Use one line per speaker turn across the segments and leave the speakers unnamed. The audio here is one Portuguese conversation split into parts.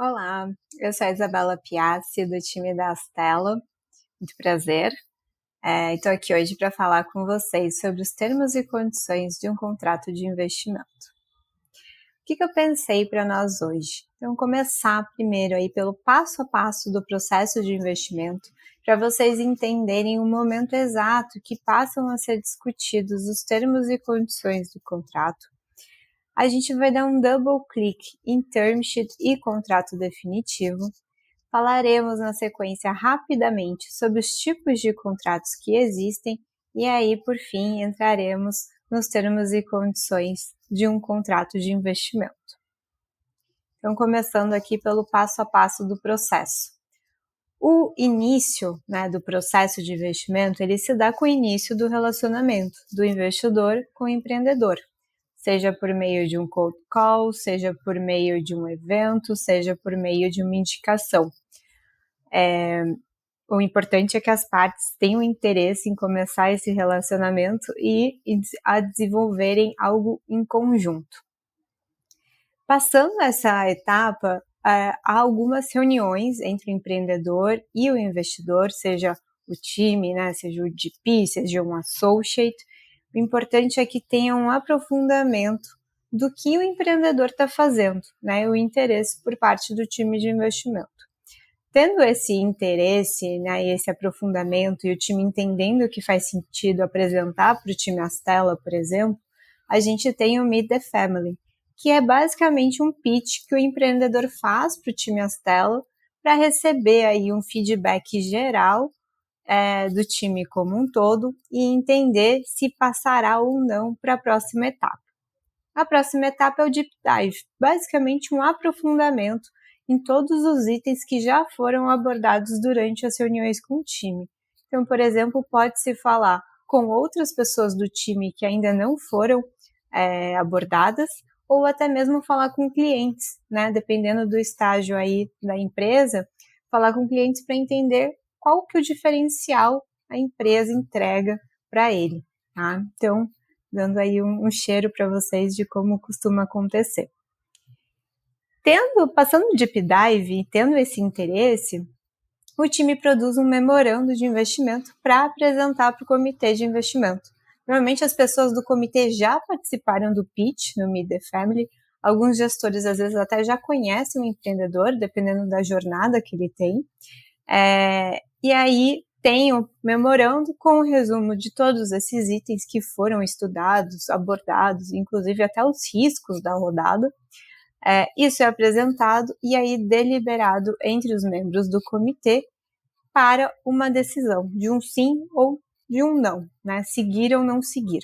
Olá, eu sou a Isabela Piazzi, do time da Astela. Muito prazer. Estou aqui hoje para falar com vocês sobre os termos e condições de um contrato de investimento. O que eu pensei para nós hoje? Então, começar primeiro aí pelo passo a passo do processo de investimento, para vocês entenderem o momento exato que passam a ser discutidos os termos e condições do contrato. A gente vai dar um double click em term sheet e contrato definitivo. Falaremos na sequência rapidamente sobre os tipos de contratos que existem e aí, por fim, entraremos nos termos e condições de um contrato de investimento. Então, começando aqui pelo passo a passo do processo. O início, do processo de investimento, ele se dá com o início do relacionamento do investidor com o empreendedor, seja por meio de um cold call, seja por meio de um evento, seja por meio de uma indicação. O importante é que as partes tenham interesse em começar esse relacionamento e a desenvolverem algo em conjunto. Passando essa etapa, há algumas reuniões entre o empreendedor e o investidor, seja o time, seja o GP, seja um associate. O importante é que tenha um aprofundamento do que o empreendedor está fazendo, o interesse por parte do time de investimento. Tendo esse interesse, e esse aprofundamento e o time entendendo que faz sentido apresentar para o time Astela, por exemplo, a gente tem o Meet the Family, que é basicamente um pitch que o empreendedor faz para o time Astela para receber aí um feedback geral do time como um todo e entender se passará ou não para a próxima etapa. A próxima etapa é o Deep Dive, basicamente um aprofundamento em todos os itens que já foram abordados durante as reuniões com o time. Então, por exemplo, pode-se falar com outras pessoas do time que ainda não foram abordadas, ou até mesmo falar com clientes, dependendo do estágio aí da empresa, falar com clientes para entender qual que é o diferencial a empresa entrega para ele, tá? Então, dando aí um cheiro para vocês de como costuma acontecer. Passando o Deep Dive e tendo esse interesse, o time produz um memorando de investimento para apresentar para o comitê de investimento. Normalmente as pessoas do comitê já participaram do pitch no Meet the Family, alguns gestores às vezes até já conhecem o empreendedor, dependendo da jornada que ele tem, e aí tem o memorando com o resumo de todos esses itens que foram estudados, abordados, inclusive até os riscos da rodada. Isso é apresentado e aí deliberado entre os membros do comitê para uma decisão de um sim ou de um não, seguir ou não seguir.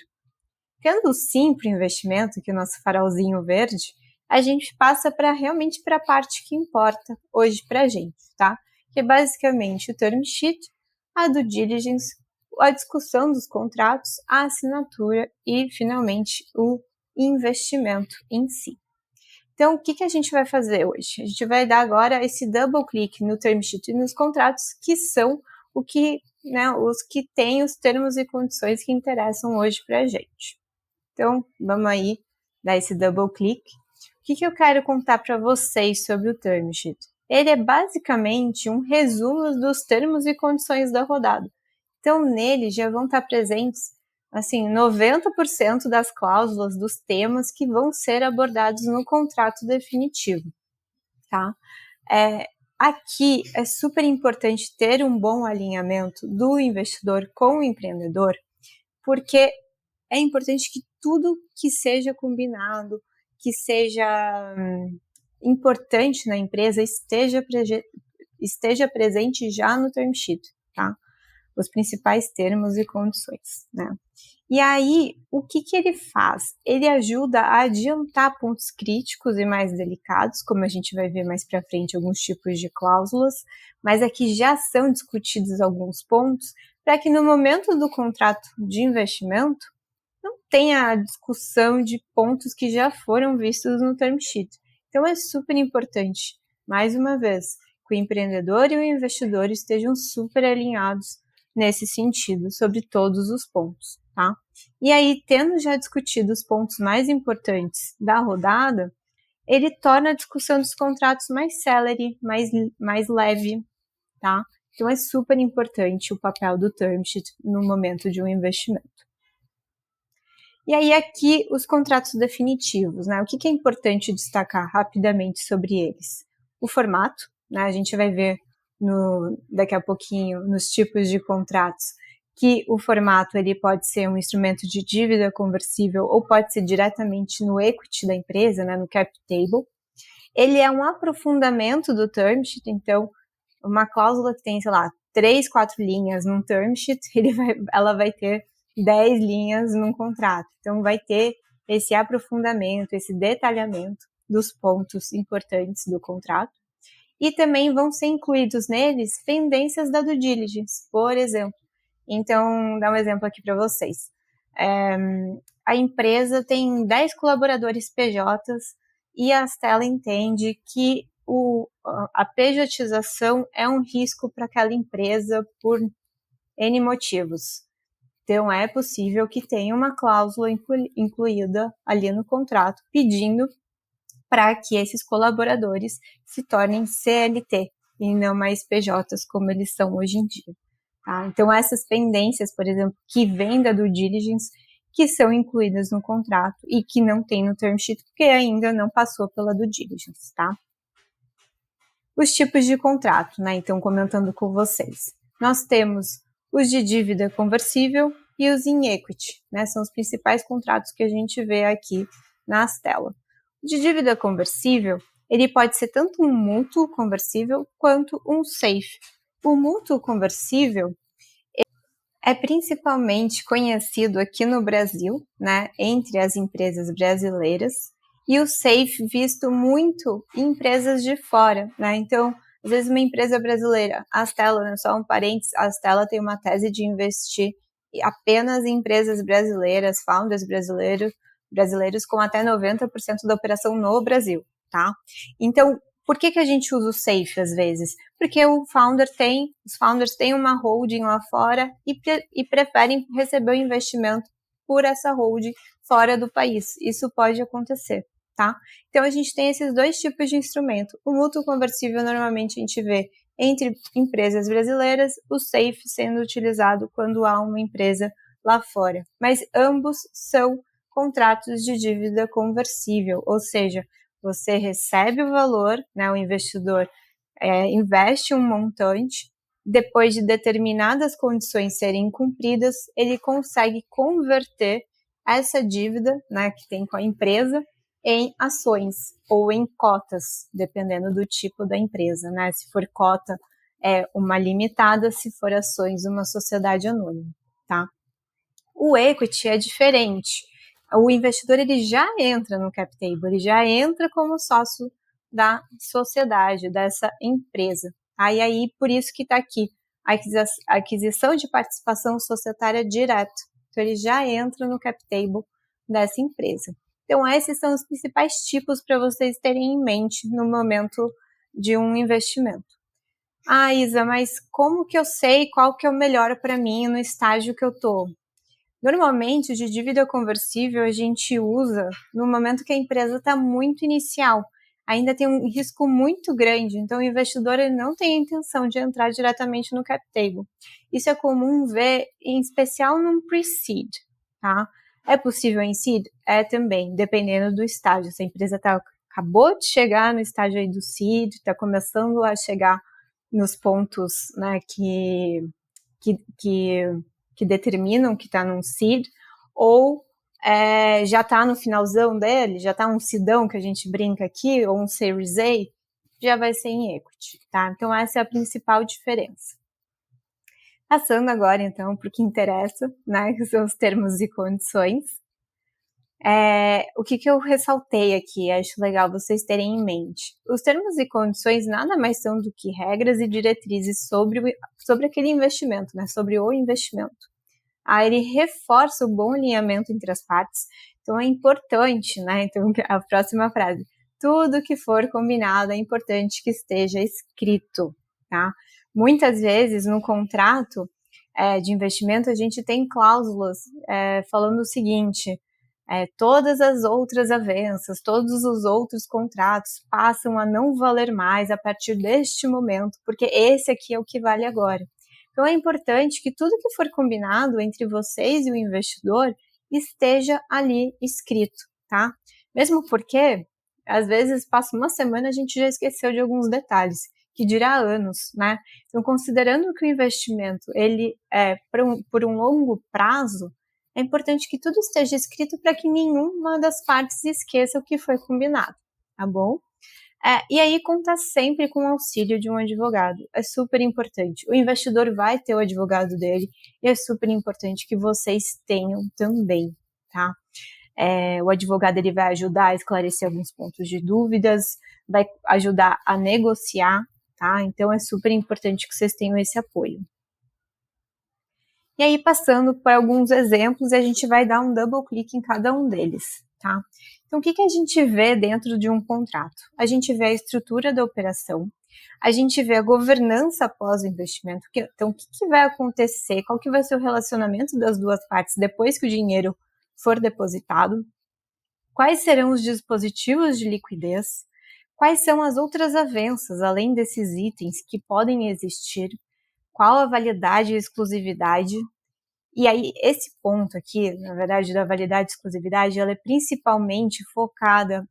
Tendo o sim para o investimento, que é o nosso farolzinho verde, a gente passa realmente para a parte que importa hoje para a gente, tá? Que é basicamente o term sheet, a due diligence, a discussão dos contratos, a assinatura e, finalmente, o investimento em si. Então, o que a gente vai fazer hoje? A gente vai dar agora esse double click no term sheet e nos contratos, que são os que têm os termos e condições que interessam hoje para a gente. Então, vamos aí dar esse double click. O que eu quero contar para vocês sobre o term sheet? Ele é basicamente um resumo dos termos e condições da rodada. Então, nele já vão estar presentes 90% das cláusulas dos temas que vão ser abordados no contrato definitivo, tá? Aqui é super importante ter um bom alinhamento do investidor com o empreendedor, porque é importante que tudo que seja combinado, que seja importante na empresa, esteja presente já no term sheet, tá? Os principais termos e condições, E aí, o que ele faz? Ele ajuda a adiantar pontos críticos e mais delicados, como a gente vai ver mais para frente alguns tipos de cláusulas, mas aqui já são discutidos alguns pontos para que no momento do contrato de investimento não tenha a discussão de pontos que já foram vistos no term sheet. Então é super importante, mais uma vez, que o empreendedor e o investidor estejam super alinhados nesse sentido, sobre todos os pontos, tá? E aí, tendo já discutido os pontos mais importantes da rodada, ele torna a discussão dos contratos mais célere, mais leve, tá? Então é super importante o papel do term sheet no momento de um investimento. E aí aqui os contratos definitivos, né? O que é importante destacar rapidamente sobre eles? O formato, né? A gente vai ver daqui a pouquinho nos tipos de contratos que o formato ele pode ser um instrumento de dívida conversível ou pode ser diretamente no equity da empresa, né? No cap table. Ele é um aprofundamento do term sheet, então uma cláusula que tem, sei lá, 3, 4 linhas num term sheet, ela vai ter 10 linhas num contrato. Então, vai ter esse aprofundamento, esse detalhamento dos pontos importantes do contrato. E também vão ser incluídos neles pendências da due diligence, por exemplo. Então, dá um exemplo aqui para vocês. A empresa tem 10 colaboradores PJs e a Stella entende que a pejotização é um risco para aquela empresa por N motivos. Então, é possível que tenha uma cláusula incluída ali no contrato pedindo para que esses colaboradores se tornem CLT e não mais PJs como eles são hoje em dia. Tá? Então, essas pendências, por exemplo, que vêm da due diligence, que são incluídas no contrato e que não tem no term sheet, porque ainda não passou pela due diligence, tá? Os tipos de contrato, né? Então, comentando com vocês. Nós temos os de dívida conversível e os em equity, né? São os principais contratos que a gente vê aqui na tela. O de dívida conversível, ele pode ser tanto um mútuo conversível quanto um safe. O mútuo conversível é principalmente conhecido aqui no Brasil, né, entre as empresas brasileiras, e o SAFE visto muito em empresas de fora, né? Então, às vezes uma empresa brasileira, a Stella, né, só um parênteses, a Stella tem uma tese de investir apenas em empresas brasileiras, founders brasileiros com até 90% da operação no Brasil, tá? Então, por que a gente usa o SAFE às vezes? Porque os founders têm uma holding lá fora e preferem receber o investimento por essa holding fora do país. Isso pode acontecer, tá? Então, a gente tem esses dois tipos de instrumento. O mútuo conversível, normalmente, a gente vê entre empresas brasileiras, o SAFE sendo utilizado quando há uma empresa lá fora. Mas ambos são contratos de dívida conversível, ou seja, você recebe o valor, né, o investidor investe um montante, depois de determinadas condições serem cumpridas, ele consegue converter essa dívida, né, que tem com a empresa em ações ou em cotas, dependendo do tipo da empresa, né? Se for cota, é uma limitada, se for ações, uma sociedade anônima, tá? O equity é diferente. O investidor ele já entra no cap table, ele já entra como sócio da sociedade, dessa empresa. E aí, por isso que está aqui a aquisição de participação societária direta. Então, ele já entra no cap table dessa empresa. Então, esses são os principais tipos para vocês terem em mente no momento de um investimento. Isa, mas como que eu sei qual que é o melhor para mim no estágio que eu estou? Normalmente, o de dívida conversível a gente usa no momento que a empresa está muito inicial, ainda tem um risco muito grande, então o investidor ele não tem a intenção de entrar diretamente no cap table. Isso é comum ver, em especial num pre-seed, tá? É possível em seed? É também, dependendo do estágio. Se a empresa acabou de chegar no estágio aí do seed, está começando a chegar nos pontos, né, que determinam que está num seed, ou já está no finalzão dele, já está um seedão que a gente brinca aqui, ou um Series A, já vai ser em equity, tá? Então, essa é a principal diferença. Passando agora, então, para o que interessa, né, que são os termos e condições. O que eu ressaltei aqui, acho legal vocês terem em mente. Os termos e condições nada mais são do que regras e diretrizes sobre aquele investimento, né, sobre o investimento. Ele reforça o bom alinhamento entre as partes, então é importante, né, então a próxima frase, tudo que for combinado é importante que esteja escrito, tá? Muitas vezes no contrato de investimento a gente tem cláusulas falando o seguinte, todas as outras avanças, todos os outros contratos passam a não valer mais a partir deste momento, porque esse aqui é o que vale agora. Então é importante que tudo que for combinado entre vocês e o investidor esteja ali escrito, tá? Mesmo porque, às vezes, passa uma semana e a gente já esqueceu de alguns detalhes, que dirá anos, né? Então, considerando que o investimento ele é por um longo prazo, é importante que tudo esteja escrito para que nenhuma das partes esqueça o que foi combinado, tá bom? E aí conta sempre com o auxílio de um advogado, é super importante. O investidor vai ter o advogado dele e é super importante que vocês tenham também, tá? O advogado ele vai ajudar a esclarecer alguns pontos de dúvidas, vai ajudar a negociar, tá? Então é super importante que vocês tenham esse apoio. E aí, passando por alguns exemplos, a gente vai dar um double click em cada um deles, tá? Então, o que a gente vê dentro de um contrato? A gente vê a estrutura da operação, a gente vê a governança após o investimento. Então, o que vai acontecer? Qual que vai ser o relacionamento das duas partes depois que o dinheiro for depositado? Quais serão os dispositivos de liquidez? Quais são as outras avanças, além desses itens, que podem existir? Qual a validade e exclusividade? E aí, esse ponto aqui, na verdade, da validade e exclusividade, ela é principalmente focada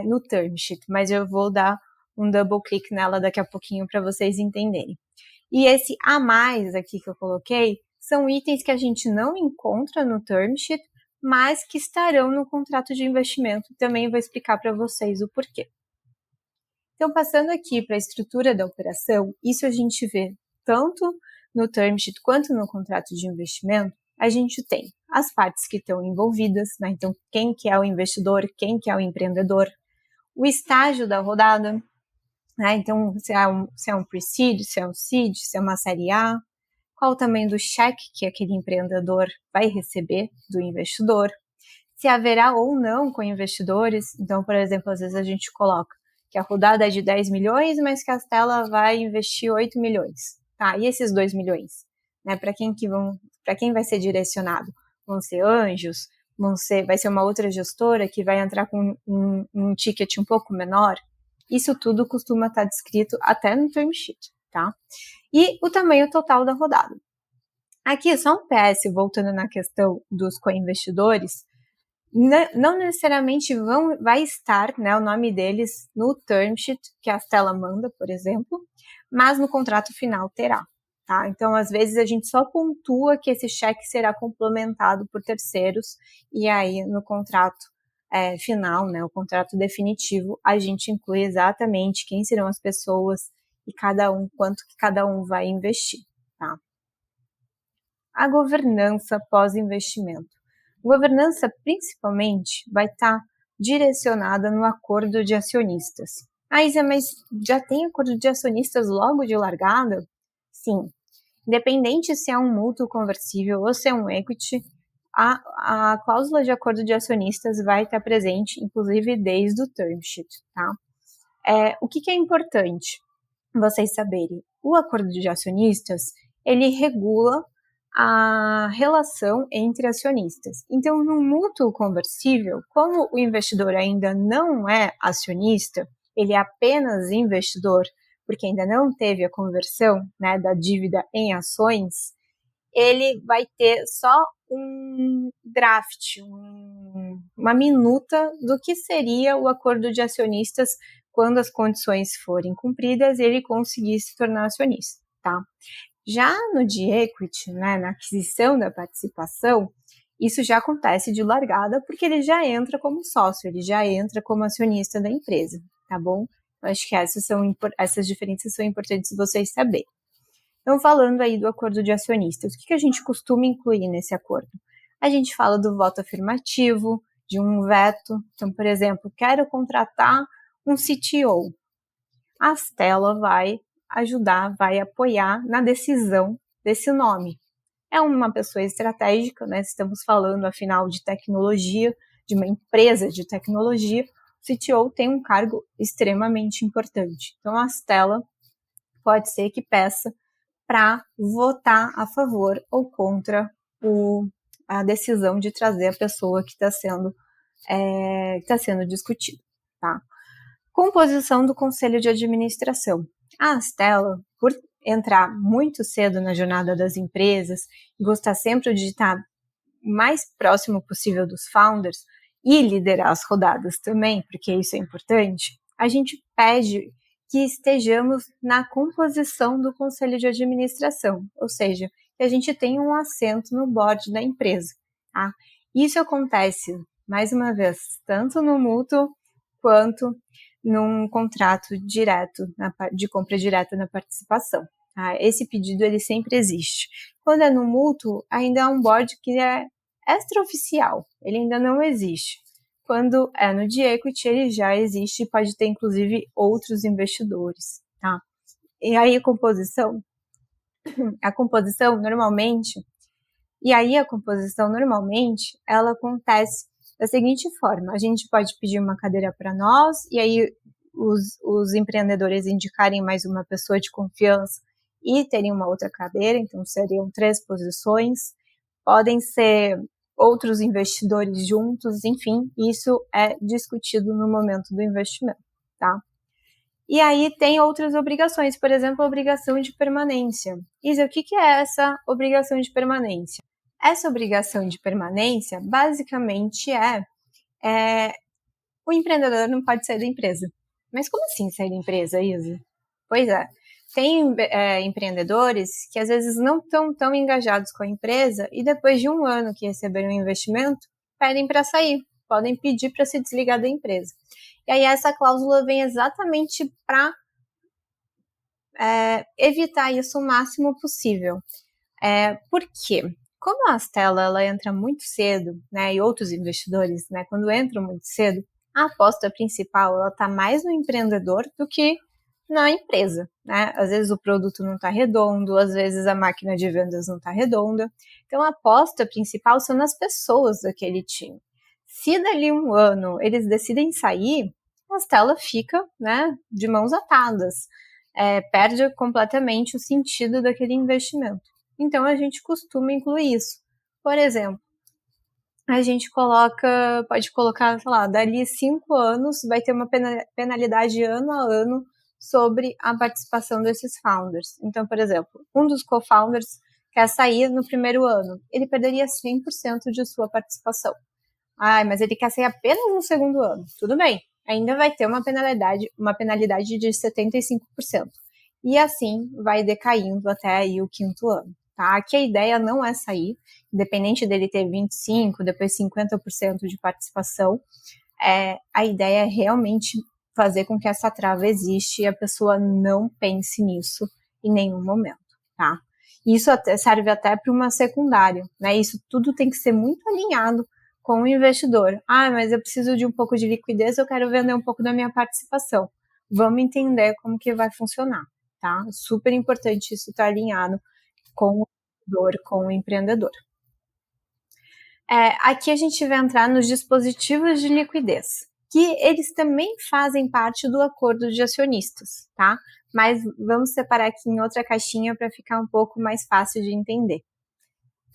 no term sheet, mas eu vou dar um double click nela daqui a pouquinho para vocês entenderem. E esse a mais aqui que eu coloquei são itens que a gente não encontra no term sheet, mas que estarão no contrato de investimento. Também vou explicar para vocês o porquê. Então, passando aqui para a estrutura da operação, isso a gente vê tanto no term sheet quanto no contrato de investimento. A gente tem as partes que estão envolvidas, né? Então, quem que é o investidor, quem que é o empreendedor, o estágio da rodada, né? Então, se é um pre-seed, se é um seed, se é uma série A, qual o tamanho do cheque que aquele empreendedor vai receber do investidor, se haverá ou não com investidores. Então, por exemplo, às vezes a gente coloca que a rodada é de 10 milhões, mas que a Stella vai investir 8 milhões. Tá, e esses 2 milhões? Né, para quem vai ser direcionado? Vão ser anjos? Vai ser uma outra gestora que vai entrar com um ticket um pouco menor? Isso tudo costuma estar descrito até no term sheet, tá? E o tamanho total da rodada. Aqui, só um PS, voltando na questão dos co-investidores, não necessariamente vai estar, né, o nome deles no term sheet que a Stella manda, por exemplo, mas no contrato final terá, tá? Então, às vezes, a gente só pontua que esse cheque será complementado por terceiros, e aí no contrato final, né, o contrato definitivo, a gente inclui exatamente quem serão as pessoas e quanto que cada um vai investir, tá? A governança pós-investimento. Governança, principalmente, vai estar direcionada no acordo de acionistas. Isa, mas já tem acordo de acionistas logo de largada? Sim. Independente se é um mútuo conversível ou se é um equity, a cláusula de acordo de acionistas vai estar presente, inclusive desde o term sheet, tá? O que é importante vocês saberem? O acordo de acionistas, ele regula a relação entre acionistas. Então, no mútuo conversível, como o investidor ainda não é acionista, ele é apenas investidor, porque ainda não teve a conversão, né, da dívida em ações, ele vai ter só um draft, uma minuta do que seria o acordo de acionistas quando as condições forem cumpridas e ele conseguir se tornar acionista, tá? Já no de equity, né, na aquisição da participação, isso já acontece de largada porque ele já entra como sócio, ele já entra como acionista da empresa, tá bom? Eu acho que essas diferenças são importantes vocês saberem. Então, falando aí do acordo de acionistas, o que a gente costuma incluir nesse acordo? A gente fala do voto afirmativo, de um veto. Então, por exemplo, quero contratar um CTO. A Stella vai ajudar, vai apoiar na decisão desse nome. É uma pessoa estratégica, né? Estamos falando, afinal, de tecnologia, de uma empresa de tecnologia. O CTO tem um cargo extremamente importante. Então, a Stella pode ser que peça para votar a favor ou contra a decisão de trazer a pessoa que está sendo está sendo discutido, tá? Composição do Conselho de Administração. A Stella, por entrar muito cedo na jornada das empresas e gostar sempre de estar o mais próximo possível dos founders e liderar as rodadas também, porque isso é importante, a gente pede que estejamos na composição do Conselho de Administração, ou seja, que a gente tenha um assento no board da empresa. Tá? Isso acontece, mais uma vez, tanto no mútuo quanto num contrato direto, de compra direta na participação. Tá? Esse pedido ele sempre existe. Quando é no mútuo, ainda é um board que é extraoficial, ele ainda não existe. Quando é no de equity, ele já existe e pode ter, inclusive, outros investidores. Tá? E aí a composição normalmente, ela acontece da seguinte forma: a gente pode pedir uma cadeira para nós, e aí os empreendedores indicarem mais uma pessoa de confiança e terem uma outra cadeira, então seriam 3 posições, podem ser outros investidores juntos, enfim, isso é discutido no momento do investimento, tá? E aí tem outras obrigações, por exemplo, a obrigação de permanência. Isa, o que é essa obrigação de permanência? Essa obrigação de permanência, basicamente, o empreendedor não pode sair da empresa. Mas como assim sair da empresa, Isa? Pois é, tem empreendedores que às vezes não estão tão engajados com a empresa e depois de um ano que receberam um investimento, pedem para sair, podem pedir para se desligar da empresa. E aí essa cláusula vem exatamente para evitar isso o máximo possível. Por quê? Como a Stella ela entra muito cedo, né, e outros investidores, né, quando entram muito cedo, a aposta principal ela está mais no empreendedor do que na empresa, né? Às vezes o produto não está redondo, às vezes a máquina de vendas não está redonda. Então a aposta principal são nas pessoas daquele time. Se dali um ano eles decidem sair, a Stella fica, né, de mãos atadas, perde completamente o sentido daquele investimento. Então a gente costuma incluir isso. Por exemplo, a gente pode colocar, sei lá, dali 5 anos vai ter uma penalidade ano a ano sobre a participação desses founders. Então, por exemplo, um dos co-founders quer sair no primeiro ano, ele perderia 100% de sua participação. Mas ele quer sair apenas no segundo ano. Tudo bem, ainda vai ter uma penalidade de 75%. E assim vai decaindo até aí o quinto ano. Tá? Aqui a ideia não é sair, independente dele ter 25%, depois 50% de participação, a ideia é realmente fazer com que essa trava existe e a pessoa não pense nisso em nenhum momento, tá? Isso serve até para uma secundária, né? Isso tudo tem que ser muito alinhado com o investidor. Mas eu preciso de um pouco de liquidez, eu quero vender um pouco da minha participação. Vamos entender como que vai funcionar, tá? Super importante isso estar alinhado com o investidor, com o empreendedor. Aqui a gente vai entrar nos dispositivos de liquidez, que eles também fazem parte do acordo de acionistas, tá? Mas vamos separar aqui em outra caixinha para ficar um pouco mais fácil de entender.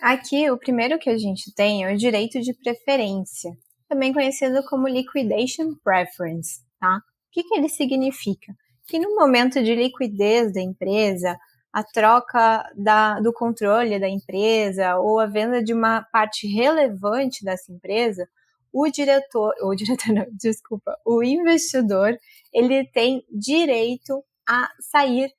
Aqui, o primeiro que a gente tem é o direito de preferência, também conhecido como Liquidation Preference, tá? O que ele significa? Que no momento de liquidez da empresa, a troca do controle da empresa ou a venda de uma parte relevante dessa empresa, o investidor, ele tem direito a sair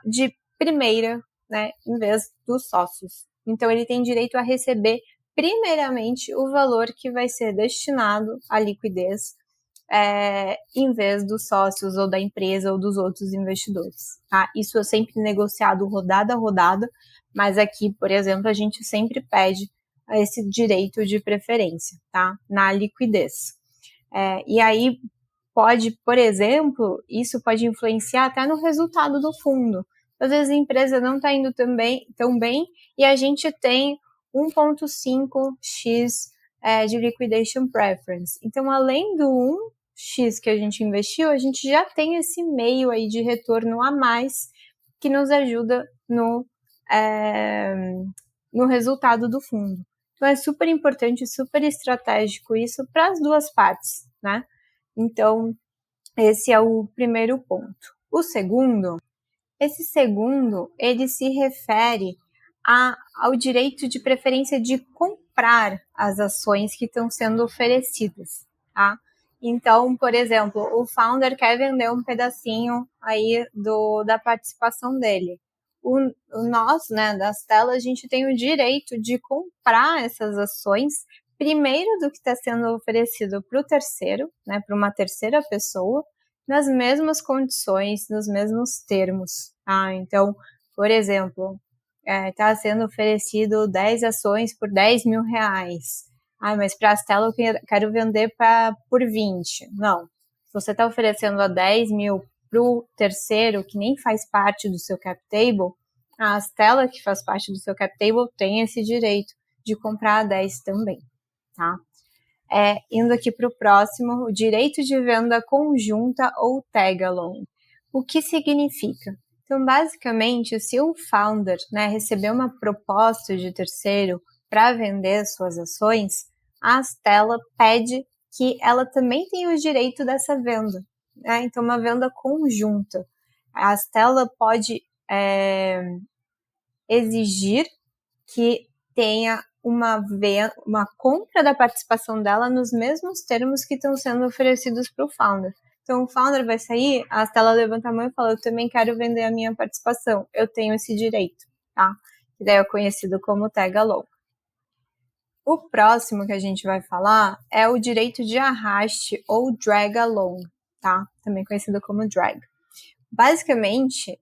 de primeira, né, em vez dos sócios. Então, ele tem direito a receber primeiramente o valor que vai ser destinado à liquidez, em vez dos sócios ou da empresa ou dos outros investidores. Tá? Isso é sempre negociado rodada a rodada, mas aqui, por exemplo, a gente sempre pede esse direito de preferência, tá? Na liquidez. E aí pode, por exemplo, isso pode influenciar até no resultado do fundo. Às vezes a empresa não está indo tão bem e a gente tem 1,5x de liquidation preference. Então, além do 1x que a gente investiu, a gente já tem esse meio aí de retorno a mais que nos ajuda no resultado do fundo. Então, é super importante, super estratégico isso para as duas partes, né? Então, esse é o primeiro ponto. Esse segundo, ele se refere ao direito de preferência de comprar as ações que estão sendo oferecidas, tá? Então, por exemplo, o founder quer vender um pedacinho aí da participação dele. Nós, né, da Stella, a gente tem o direito de comprar essas ações primeiro do que está sendo oferecido para o terceiro, né, para uma terceira pessoa, nas mesmas condições, nos mesmos termos. Então, por exemplo, está sendo oferecido 10 ações por 10 mil reais. Mas para a Stella eu quero vender por 20. Não. Se você está oferecendo a 10 mil para o terceiro, que nem faz parte do seu cap table, a Stella, que faz parte do seu cap table, tem esse direito de comprar a 10 também, tá? Indo aqui para o próximo, o direito de venda conjunta ou tag-along. O que significa? Então, basicamente, se o founder, né, receber uma proposta de terceiro para vender suas ações, a Stella pede que ela também tenha o direito dessa venda, né? Então, uma venda conjunta. A Stella pode exigir que tenha uma compra da participação dela nos mesmos termos que estão sendo oferecidos para o founder. Então, o founder vai sair, a Stella levanta a mão e fala, eu também quero vender a minha participação, eu tenho esse direito, tá? Que daí é conhecido como tag-along. O próximo que a gente vai falar é o direito de arraste ou drag-along, tá? Também conhecido como drag. Basicamente,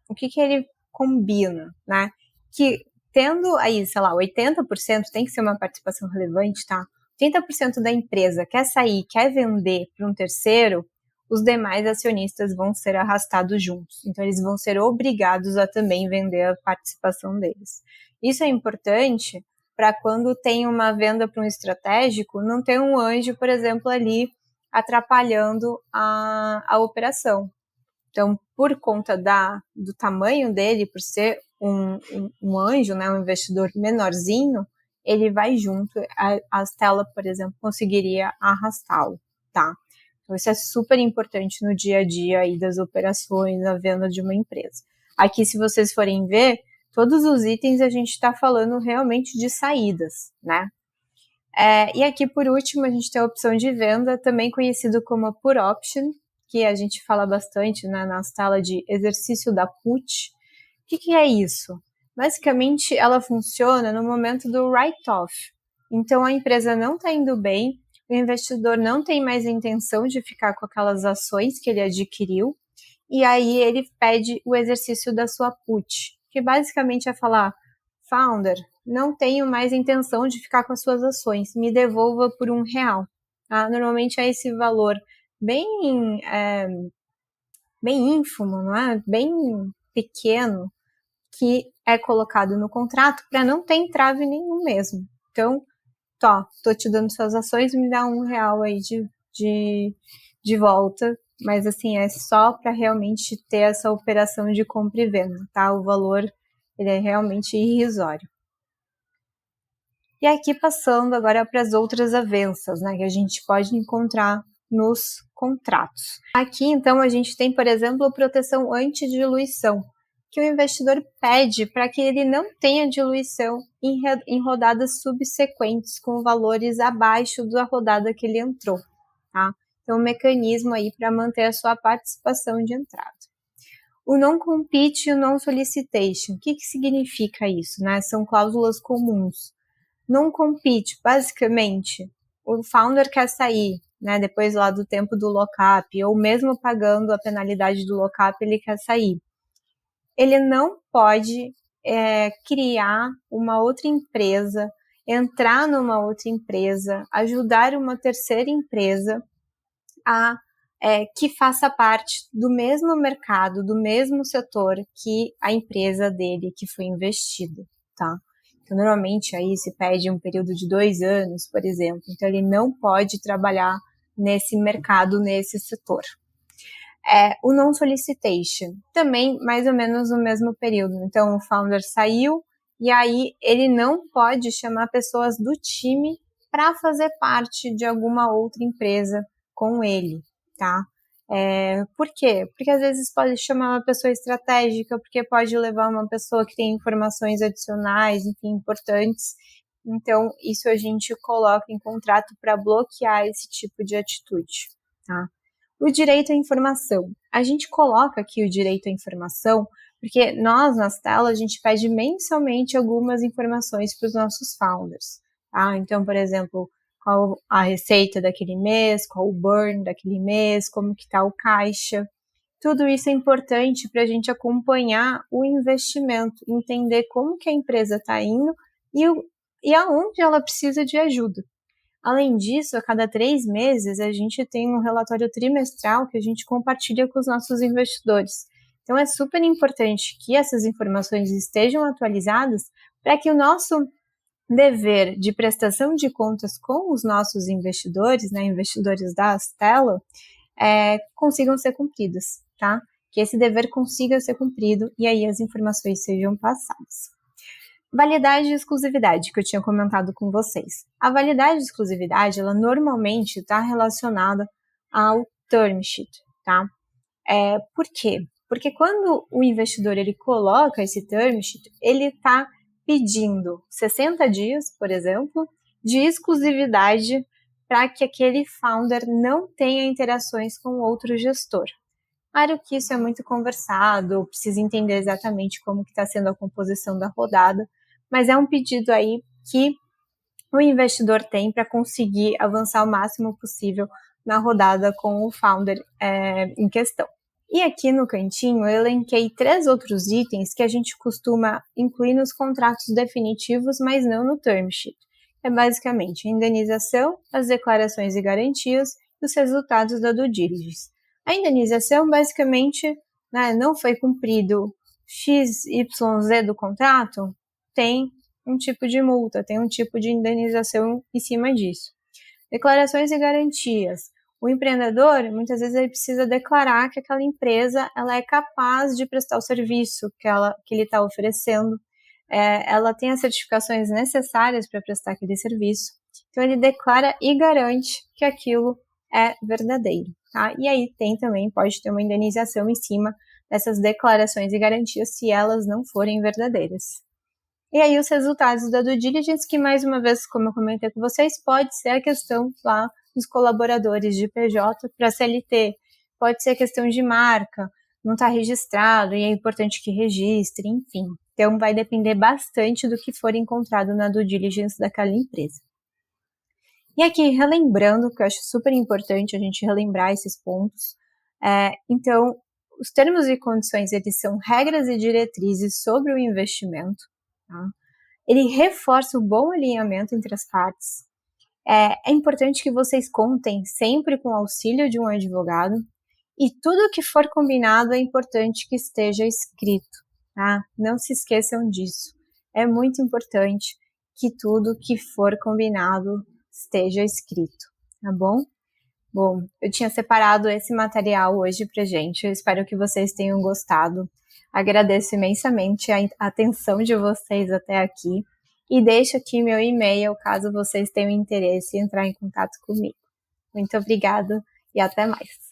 o que ele combina, né? Que tendo aí, sei lá, 80%, tem que ser uma participação relevante, tá? 80% da empresa quer sair, quer vender para um terceiro, os demais acionistas vão ser arrastados juntos. Então, eles vão ser obrigados a também vender a participação deles. Isso é importante para quando tem uma venda para um estratégico, não ter um anjo, por exemplo, ali atrapalhando a operação. Então, por conta do tamanho dele, por ser um anjo, né, um investidor menorzinho, ele vai junto. A Stella, por exemplo, conseguiria arrastá-lo, tá? Então, isso é super importante no dia a dia aí das operações, na venda de uma empresa. Aqui, se vocês forem ver, todos os itens a gente está falando realmente de saídas, né? E aqui, por último, a gente tem a opção de venda, também conhecido como put option, que a gente fala bastante, né, na sala de exercício da put. O que é isso? Basicamente, ela funciona no momento do write-off. Então, a empresa não está indo bem, o investidor não tem mais a intenção de ficar com aquelas ações que ele adquiriu, e aí ele pede o exercício da sua put, que basicamente é falar, founder, não tenho mais intenção de ficar com as suas ações, me devolva por R$1. Tá? Normalmente é esse valor bem ínfimo, não é? Bem pequeno, que é colocado no contrato para não ter entrave nenhum mesmo. Então, tô te dando suas ações, me dá R$1 aí de volta, mas assim, é só para realmente ter essa operação de compra e venda, tá? O valor, ele é realmente irrisório. E aqui passando agora para as outras avanças, né, que a gente pode encontrar nos contratos. Aqui, então, a gente tem, por exemplo, a proteção anti-diluição, que o investidor pede para que ele não tenha diluição em rodadas subsequentes com valores abaixo da rodada que ele entrou, tá? Então, um mecanismo aí para manter a sua participação de entrada. O non-compete e o non-solicitation, o que significa isso, né? São cláusulas comuns. Non-compete, basicamente, o founder quer sair, né, depois lá do tempo do lock-up, ou mesmo pagando a penalidade do lock-up, ele quer sair. Ele não pode criar uma outra empresa, entrar numa outra empresa, ajudar uma terceira empresa que faça parte do mesmo mercado, do mesmo setor que a empresa dele que foi investida, tá? Então, normalmente aí se pede um período de 2 anos, por exemplo. Então, ele não pode trabalhar nesse mercado, nesse setor. O non-solicitation, também mais ou menos no mesmo período. Então, o founder saiu, e aí ele não pode chamar pessoas do time para fazer parte de alguma outra empresa com ele, tá? Por quê? Porque às vezes pode chamar uma pessoa estratégica, porque pode levar uma pessoa que tem informações adicionais, enfim, importantes. Então, isso a gente coloca em contrato para bloquear esse tipo de atitude, tá? O direito à informação. A gente coloca aqui o direito à informação porque nós, nas telas, a gente pede mensalmente algumas informações para os nossos founders, tá? Então, por exemplo, qual a receita daquele mês, qual o burn daquele mês, como que está o caixa. Tudo isso é importante para a gente acompanhar o investimento, entender como que a empresa está indo e aonde ela precisa de ajuda. Além disso, a cada 3 meses, a gente tem um relatório trimestral que a gente compartilha com os nossos investidores. Então, é super importante que essas informações estejam atualizadas para que o nosso dever de prestação de contas com os nossos investidores, né, investidores da Astelo, consigam ser cumpridas, tá? Que esse dever consiga ser cumprido e aí as informações sejam passadas. Validade e exclusividade, que eu tinha comentado com vocês. A validade e exclusividade, ela normalmente está relacionada ao term sheet, tá? Por quê? Porque quando o investidor ele coloca esse term sheet, ele está pedindo 60 dias, por exemplo, de exclusividade para que aquele founder não tenha interações com outro gestor. Claro que isso é muito conversado, precisa entender exatamente como que está sendo a composição da rodada, mas é um pedido aí que o investidor tem para conseguir avançar o máximo possível na rodada com o founder em questão. E aqui no cantinho eu elenquei 3 outros itens que a gente costuma incluir nos contratos definitivos, mas não no term sheet. É basicamente a indenização, as declarações e garantias e os resultados da due diligence. A indenização, basicamente, né, não foi cumprido X, Y, Z do contrato, tem um tipo de multa, tem um tipo de indenização em cima disso. Declarações e garantias. O empreendedor, muitas vezes, ele precisa declarar que aquela empresa ela é capaz de prestar o serviço que ele está oferecendo, ela tem as certificações necessárias para prestar aquele serviço. Então, ele declara e garante que aquilo é verdadeiro, tá? E aí pode ter uma indenização em cima dessas declarações e garantias se elas não forem verdadeiras. E aí os resultados da due diligence, que mais uma vez, como eu comentei com vocês, pode ser a questão lá dos colaboradores de PJ para CLT, pode ser a questão de marca, não está registrado e é importante que registre, enfim. Então vai depender bastante do que for encontrado na due diligence daquela empresa. E aqui, relembrando, que eu acho super importante a gente relembrar esses pontos, então, os termos e condições, eles são regras e diretrizes sobre o investimento, tá? Ele reforça o bom alinhamento entre as partes. É importante que vocês contem sempre com o auxílio de um advogado e tudo que for combinado é importante que esteja escrito, tá? Não se esqueçam disso. É muito importante que tudo que for combinado esteja escrito, tá bom? Bom, eu tinha separado esse material hoje pra gente, eu espero que vocês tenham gostado. Agradeço imensamente a atenção de vocês até aqui e deixo aqui meu e-mail caso vocês tenham interesse em entrar em contato comigo. Muito obrigada e até mais.